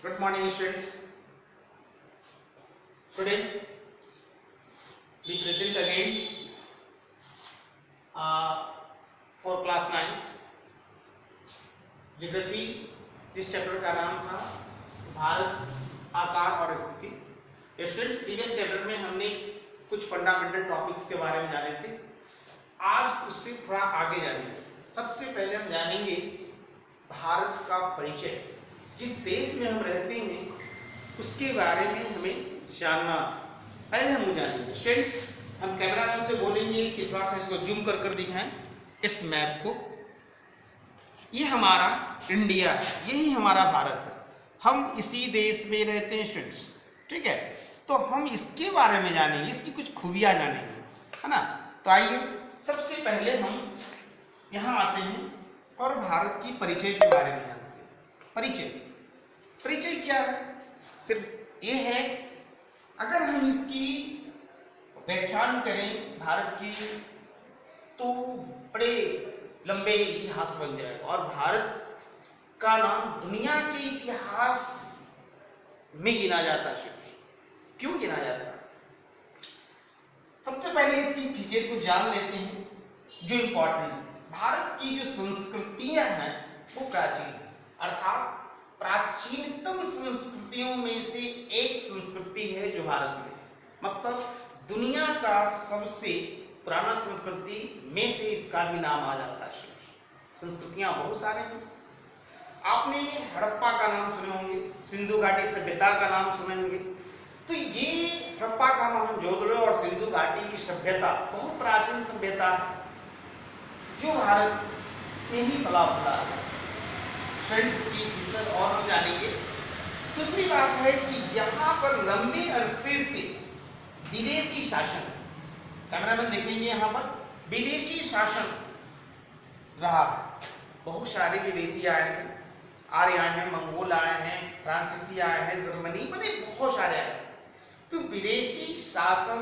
Good morning, students. Today we present again for class 9 geography. जिस chapter का नाम था भारत, आकार और स्थिति। स्टूडेंट्स, प्रीवियस चैप्टर में हमने कुछ फंडामेंटल टॉपिक्स के बारे में जाने थे। आज उससे थोड़ा आगे जानेंगे। सबसे पहले हम जानेंगे भारत का परिचय। जिस देश में हम रहते हैं उसके बारे में हमें जानना, पहले हम जानेंगे। स्टूडेंट्स, हम कैमरामैन से बोलेंगे कि थोड़ा सा इसको जूम कर कर दिखाएं इस मैप को। ये हमारा इंडिया है, यही हमारा भारत है। हम इसी देश में रहते हैं स्टूडेंट्स, ठीक है। तो हम इसके बारे में जानेंगे, इसकी कुछ खूबियां जानेंगे, है ना। तो आइए सबसे पहले हम यहाँ आते हैं और भारत की परिचय के बारे में जानते हैं। परिचय क्या है? सिर्फ ये है, अगर हम इसकी व्याख्यान करें भारत की तो बड़े लंबे इतिहास बन जाएगा और भारत का नाम दुनिया के इतिहास में गिना जाता है। क्यों गिना जाता है? सबसे पहले इसकी फीचर को जान लेते हैं जो इंपॉर्टेंट है। भारत की जो संस्कृतियां हैं वो प्राचीन है, अर्थात प्राचीनतम संस्कृतियों में से एक संस्कृति है जो भारत में है। मतलब दुनिया का सबसे पुराना संस्कृति में से इसका भी नाम आ जाता है। संस्कृतियां बहुत सारे हैं। आपने हड़प्पा का नाम सुने होंगे, सिंधु घाटी सभ्यता का नाम सुने होंगे। तो ये हड़प्पा का मोहनजोदड़ो और सिंधु घाटी की सभ्यता बहुत प्राचीन सभ्यता है जो भारत में ही फला फूला है। फ्रेंड्स की फीसद और हम जानेंगे। दूसरी बात है कि यहाँ पर लंबे अरसे से विदेशी शासन, कैमरामैन देखेंगे यहाँ पर विदेशी शासन रहा। बहुत सारे विदेशी आए हैं, आर्य आए हैं, मंगोल आए हैं, फ्रांसीसी आए हैं, जर्मनी, बड़े बहुत सारे आए हैं। तो विदेशी शासन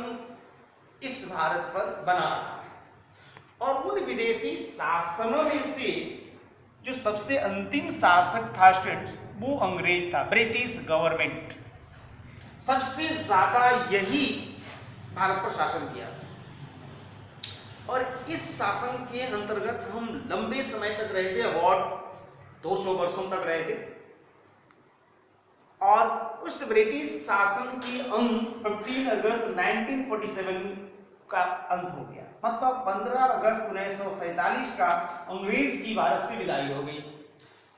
इस भारत पर बना रहा है और उन विदेशी शासनों में से जो सबसे अंतिम शासक था स्टूडेंट्स वो अंग्रेज था, ब्रिटिश गवर्नमेंट। सबसे ज्यादा यही भारत पर शासन किया और इस शासन के अंतर्गत हम लंबे समय तक रहे थे, अबाउट 200 वर्षों तक रहे थे। और उस ब्रिटिश शासन के अंत 15 अगस्त 1947 का अंत हो गया। मतलब 15 अगस्त 1947 का अंग्रेज की भारत से विदाई हो गई।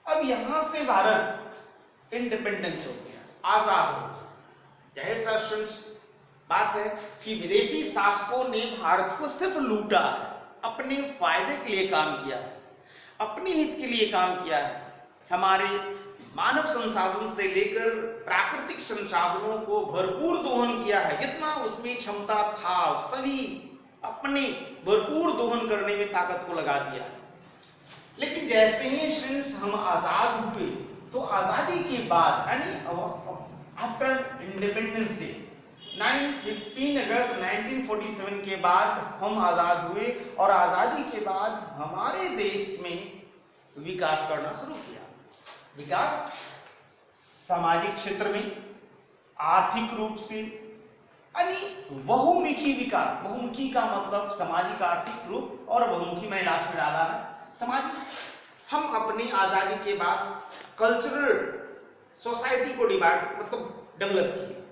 अब यहां से भारत इंडिपेंडेंस हो गया, आजाद हो गया। जाहिर सा बात है कि विदेशी शासकों ने भारत को सिर्फ लूटा है, अपने फायदे के लिए काम किया है, अपने हित के लिए काम किया है। हमारे मानव संसाधन से लेकर प्राकृतिक संसाधनों को भरपूर दोहन किया है, जितना उसमें क्षमता था सभी अपने भरपूर दोहन करने में ताकत को लगा दिया। लेकिन जैसे ही फ्रेंड्स हम आजाद हुए तो आजादी के बाद यानी आफ्टर इंडिपेंडेंस डे 15 अगस्त 1947 के बाद हम आजाद हुए और आजादी के बाद हमारे देश में विकास करना शुरू किया। विकास सामाजिक क्षेत्र में, आर्थिक रूप से, यानी बहुमुखी विकास। बहुमुखी का मतलब सामाजिक, आर्थिक रूप और बहुमुखी मैंने लास्ट में डाला है सामाजिक। हम अपनी आजादी के बाद कल्चरल सोसाइटी को डेवलप किए,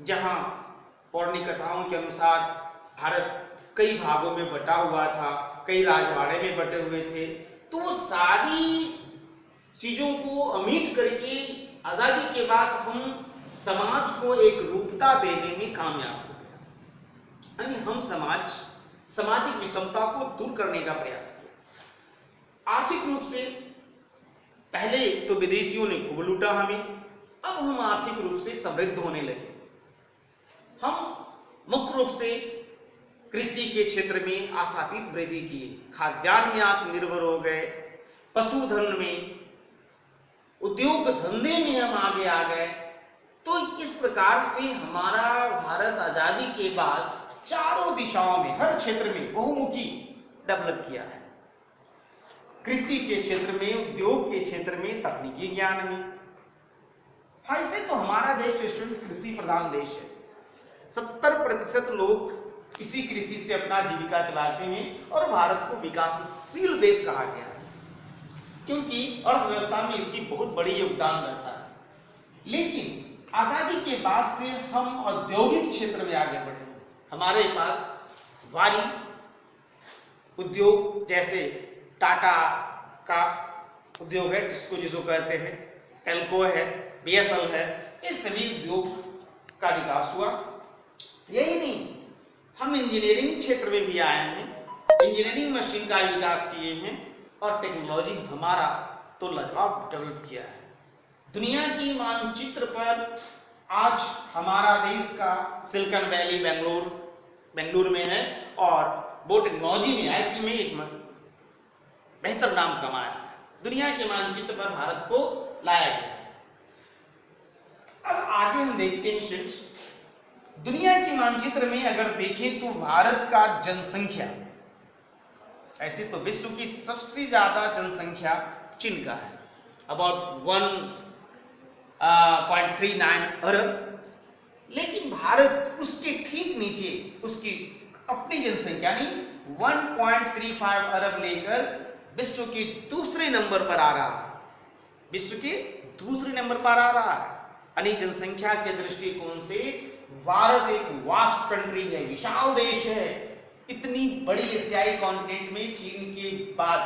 जहां पौराणिक कथाओं के अनुसार भारत कई भागों में बटा हुआ था, कई राजवाड़े में बटे हुए थे। तो वो सारी चीजों को अमिट करके आजादी के बाद हम समाज को एक रूपता देने में कामयाब हो गया। यानी हम सामाजिक विषमता को दूर करने का प्रयास किया। आर्थिक रूप से पहले तो विदेशियों ने खूब लूटा हमें, अब हम आर्थिक रूप से समृद्ध होने लगे। हम मुख्य रूप से कृषि के क्षेत्र में आशातीत वृद्धि की, खाद्यान्न में आत्मनिर्भर हो गए, पशुधन में, उद्योग धंधे में हम आगे आ गए। तो इस प्रकार से हमारा भारत आजादी के बाद चारों दिशाओं में, हर क्षेत्र में बहुमुखी डेवलप किया है। कृषि के क्षेत्र में, उद्योग के क्षेत्र में, तकनीकी ज्ञान में, ऐसे तो हमारा देश स्टूडेंट्स कृषि प्रधान देश है। 70% लोग इसी कृषि से अपना जीविका चलाते हैं और भारत को विकासशील देश कहा गया है, क्योंकि अर्थव्यवस्था में इसकी बहुत बड़ी योगदान रहता है। लेकिन आजादी के बाद से हम औद्योगिक क्षेत्र में आगे बढ़े। हमारे पास भारी उद्योग जैसे टाटा का उद्योग है, जिसको कहते हैं, टेल्को है, बीएसएल है, ये सभी उद्योग का विकास हुआ। यही नहीं, हम इंजीनियरिंग क्षेत्र में भी आए हैं, इंजीनियरिंग मशीन का विकास किए हैं और टेक्नोलॉजी हमारा तो लाजवाब डेवलप किया है। दुनिया की मानचित्र पर आज हमारा देश का सिलिकॉन वैली बेंगलुरु में है और वो टेक्नोलॉजी में, आईटी में एक बेहतर नाम कमाया है। दुनिया के मानचित्र पर भारत को लाया गया। अब आगे हम देखते हैं स्टूडेंट्स, दुनिया के मानचित्र में अगर देखें तो भारत का जनसंख्या, ऐसे तो विश्व की सबसे ज्यादा जनसंख्या चीन का है, अबाउट 1.39 अरब। लेकिन भारत उसके ठीक नीचे उसकी अपनी जनसंख्या नहीं 1.35 अरब लेकर विश्व के दूसरे नंबर पर आ रहा है, विश्व के दूसरे नंबर पर आ रहा है। यानी जनसंख्या के दृष्टिकोण से भारत एक वास्ट कंट्री है, विशाल देश है। इतनी बड़ी एशियाई कॉन्टिनेंट में चीन के बाद,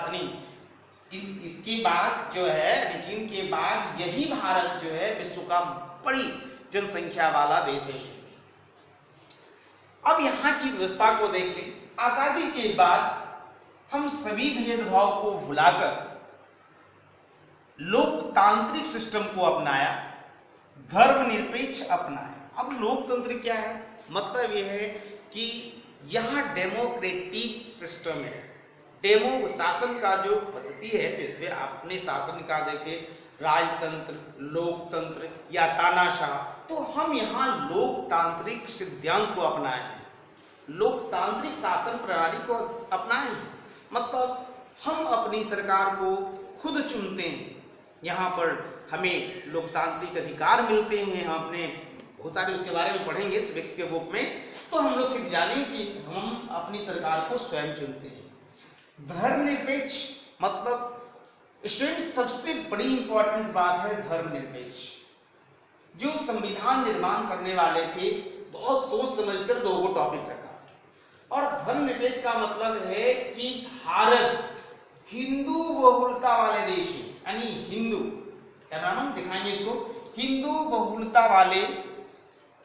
इसके बाद जो है, चीन के बाद यही भारत जो है विश्व का बड़ी जनसंख्या वाला देश है। अब यहाँ की व्यवस्था को देख लें। आजादी के बाद हम सभी भेदभाव को भुलाकर लोकतांत्रिक सिस्टम को अपनाया, धर्मनिरपेक्ष अपनाया। अब लोकतंत्र क्या है? मतलब यह है कि यहाँ डेमोक्रेटिक सिस्टम है, डेमो शासन का जो पद्धति है, जिसमें अपने शासन का देखे राजतंत्र, लोकतंत्र या तानाशाह, तो हम यहाँ लोकतांत्रिक सिद्धांत को अपनाए हैं, लोकतांत्रिक शासन प्रणाली को अपनाए हैं। मतलब हम अपनी सरकार को खुद चुनते हैं, यहाँ पर हमें लोकतांत्रिक अधिकार मिलते हैं। हम अपने बहुत सारे उसके बारे में पढ़ेंगे सिविक्स के बुक में, तो हम लोग सीख जाने कि हम अपनी सरकार को स्वयं चुनते हैं। धर्मनिरपेक्ष मतलब स्टूडेंट सबसे बड़ी इंपॉर्टेंट बात है धर्मनिरपेक्ष। जो संविधान निर्माण करने वाले थे बहुत सोच समझकर दो टॉपिक रखा, और धर्मनिरपेक्ष का मतलब है कि भारत हिंदू बहुलता वाले देश है, यानी हिंदू, क्या नाम हम दिखाएंगे इसको, हिंदू बहुलता वाले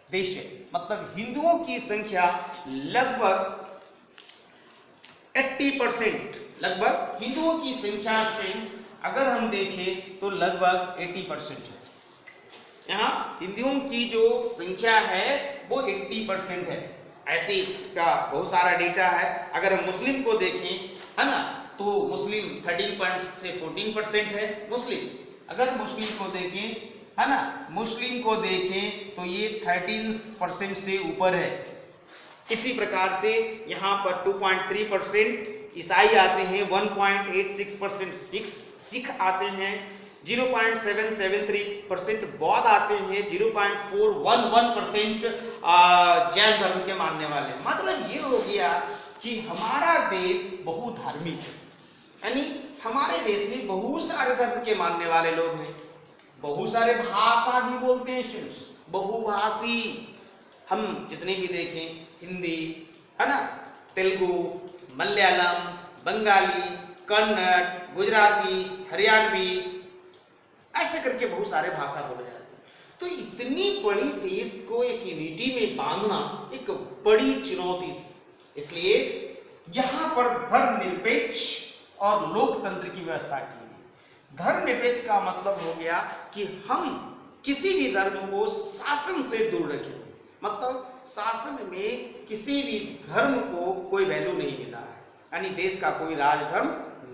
देश है। मतलब हिंदुओं की संख्या लगभग 80%, लगभग हिंदुओं की संख्या अगर हम देखें तो लगभग 80% है। यहाँ हिंदुओं की जो संख्या है वो 80% है। ऐसे इसका बहुत सारा डेटा है। अगर हम मुस्लिम को देखें, है ना, तो मुस्लिम 13 से 14% है मुस्लिम। अगर मुस्लिम को देखें, है ना, मुस्लिम को देखें तो ये 13% से ऊपर है। इसी प्रकार से यहाँ पर 2.3% ईसाई आते हैं, 1.86% सिख आते हैं, 0.773% बौद्ध आते हैं, 0.411% जैन धर्म के मानने वाले। मतलब ये हो गया कि हमारा देश बहुधार्मिक है, यानी हमारे देश में बहुत सारे धर्म के मानने वाले लोग हैं, बहुत सारे भाषा भी बोलते हैं स्टूडेंट्स, बहुभाषी। हम जितने भी देखें, हिंदी, है ना, तेलुगु, मलयालम, बंगाली, कन्नड़, गुजराती, हरियाणवी, ऐसे करके बहुत सारे भाषा बोले जाते हैं। तो इतनी बड़ी देश को एक यूनिटी में बांधना एक बड़ी चुनौती थी। इसलिए यहाँ पर धर्मनिरपेक्ष और लोकतंत्र की व्यवस्था की गई। धर्मनिरपेक्ष का मतलब हो गया कि हम किसी भी धर्म को शासन से दूर रखेंगे। मतलब शासन में किसी भी धर्म को कोई वैल्यू नहीं मिला है, यानी देश का कोई राजधर्म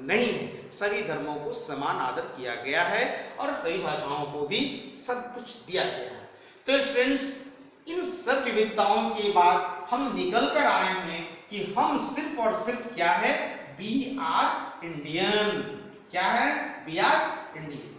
नहीं है। सभी धर्मों को समान आदर किया गया है और सभी भाषाओं को भी सब कुछ दिया गया है। तो फ्रेंड्स, इन सब विविधताओं के बाद हम निकल कर आए हैं कि हम सिर्फ और सिर्फ क्या है, वी आर इंडियन। क्या है? We are Indian.